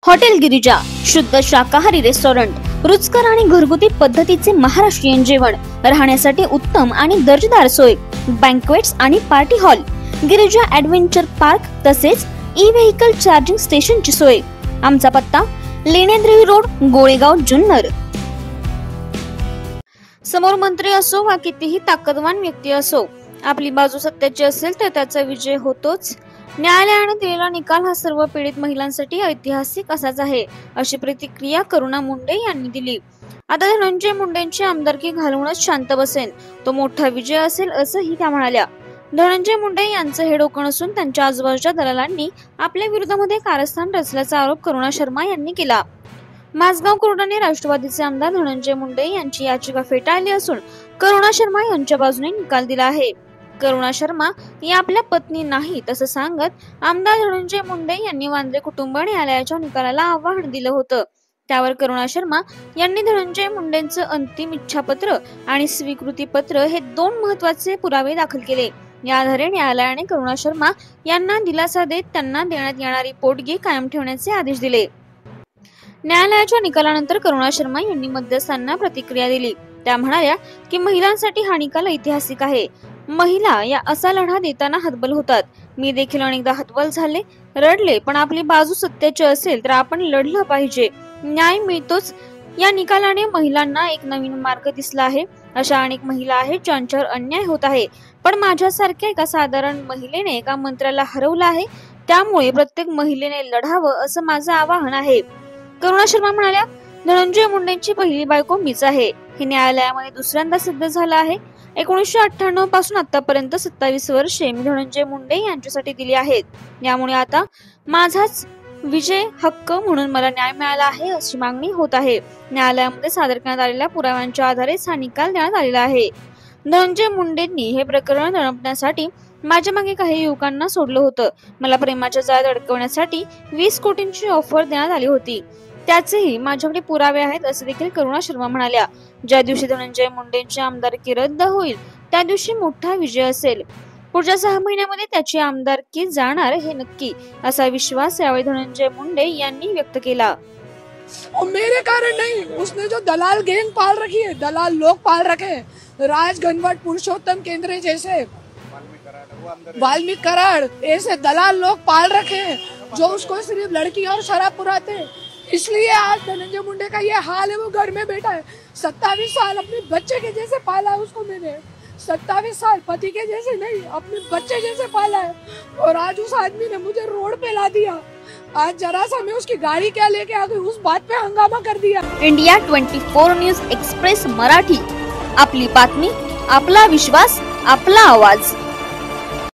Hotel Girija, शुद्ध शाकाहारी restaurant, रुचकर आणि घरगुती पद्धतीचे महाराष्ट्रीयन जेवण, राहण्यासाठी उत्तम आणि दर्जेदार सोय, बँक्वेट्स आणि party hall, Girija adventure park तसेच ई व्हेकल चार्जिंग स्टेशनची सोय। आमचा पत्ता लेण्याद्री रोड, गोळेगाव, जुन्नर। समोर मंत्री असो वा कितीही ताकदवान व्यक्ती असो, आपली बाजू सत्याची असेल तर त्याचा विजय होतोच। न्यायालयाने दिलेला निकाल हा सर्व पीडित महिलांसाठी ऐतिहासिक असाच आहे, अशी प्रतिक्रिया करुणा मुंडे यांनी दिली। आता धनंजय मुंडेंची आमदारकी घालवूनच शांत बसेन, तो मोठा विजय असेल असंही त्या म्हणाल्या। धनंजय मुंडे यांचं हे डोकं नसून त्यांच्या आजूबाजूच्या दलालांनी आपल्या विरोधामध्ये कारस्थान रचल्याचा आरोप करुणा शर्मा यांनी केला। माझगाव कोर्टाने राष्ट्रवादीचे आमदार धनंजय मुंडे यांची याचिका फेटाळली असून करुणा शर्मा यांच्या बाजूने निकाल दिला आहे। करुणा शर्मा या आपल्या पत्नी नाहीत असं सांगत आमदार धनंजय मुंडे यांनी वांद्रे कुटुंब न्यायालयाच्या निकालाला आव्हान दिलं होतं। त्यावर करुणा शर्मा यांनी धनंजय मुंडेंचं अंतिम इच्छापत्र आणि स्वीकृती पत्र हे 2 महत्त्वाचे पुरावे दाखल केले। या आधारे न्यायालयाने करुणा शर्मा यांना दिलासा देत त्यांना देण्यात येणारी पोटगी कायम ठेवण्याचे आदेश दिले। न्यायालयाच्या निकालानंतर करुणा शर्मा यांनी मध्यस्थांना प्रतिक्रिया दिली। त्या म्हणाल्या की महिलांसाठी हा निकाल ऐतिहासिक आहे। महिला या असा लढा देताना हतबल होतात। मी देखील अनेकदा हतबल झाले, रडले, पण आपली बाजू सत्याची असेल तर आपण लढलं पाहिजे, न्याय मिळतोच। या निकालाने महिलांना एक नवीन मार्ग दिसला आहे। अशा अनेक महिला आहेत ज्यांच्यावर अन्याय होत आहे, पण माझ्यासारख्या एका साधारण महिलेने एका मंत्र्याला हरवलं आहे, त्यामुळे प्रत्येक महिलेने लढावं असं माझं आवाहन आहे। करुणा शर्मा म्हणाल्या, धनंजय मुंडेंची पहिली बायको मीच आहे। हे न्यायालयामध्ये दुसऱ्यांदा सिद्ध झालं आहे। 1998 पासून आतापर्यंत 27 वर्षे मी धनंजय मुंडे यांच्यासाठी दिली आहेत। यामुळे आता माझाच विजय हक्क म्हणून मला न्याय मिळाला आहे अशी मागणी होत आहे। न्यायालयामध्ये सादर करण्यात आलेल्या पुराव्यांच्या आधारेच हा निकाल देण्यात आलेला आहे। धनंजय मुंडेंनी हे प्रकरण दडपण्यासाठी माझ्या मागे काही युवकांना सोडलं होतं। मला प्रेमाच्या जाळ्यात अडकवण्यासाठी 20 कोटींची ऑफर देण्यात आली होती, त्याचेही माझ्याकडे पुरावे आहेत असे देखील करुणा शर्मा म्हणाल्या। ज्या दिवशी धनंजय मुंडेंची आमदारकी रद्द होईल त्या दिवशी मोठा विजय असेल। पुढच्या 6 महिन्यामध्ये त्याची आमदारकी जाणार हे नक्की, असा विश्वास यावेळी धनंजय मुंडे यांनी व्यक्त केला। और मेरे कारण नहीं, उसने जो दलाल गैंग पाल रखी है, दलाल लोग पाल रखे हैं, राज घनवट, पुरुषोत्तम केंद्रे जैसे, वाल्मीकि कराड़ ऐसे दलाल लोग पाल रखे हैं जो उसको सिर्फ लड़की और शराब पुराते हैं। इसलिए आज धनंजय मुंडे का ये हाल है। वो घर में बैठा है, 27 साल अपने बच्चे के जैसे पाला है उसको मैंने, 27 साल पति के जैसे नहीं, अपने बच्चे जैसे पाला है। और आज उस आदमी ने मुझे रोड पे ला दिया। आज जरा सा मैं उसकी गाड़ी क्या लेके आ गई, उस बात पे हंगामा कर दिया। इंडिया 24 न्यूज एक्सप्रेस मराठी, आपली बातमी, आपला विश्वास, आपला आवाज।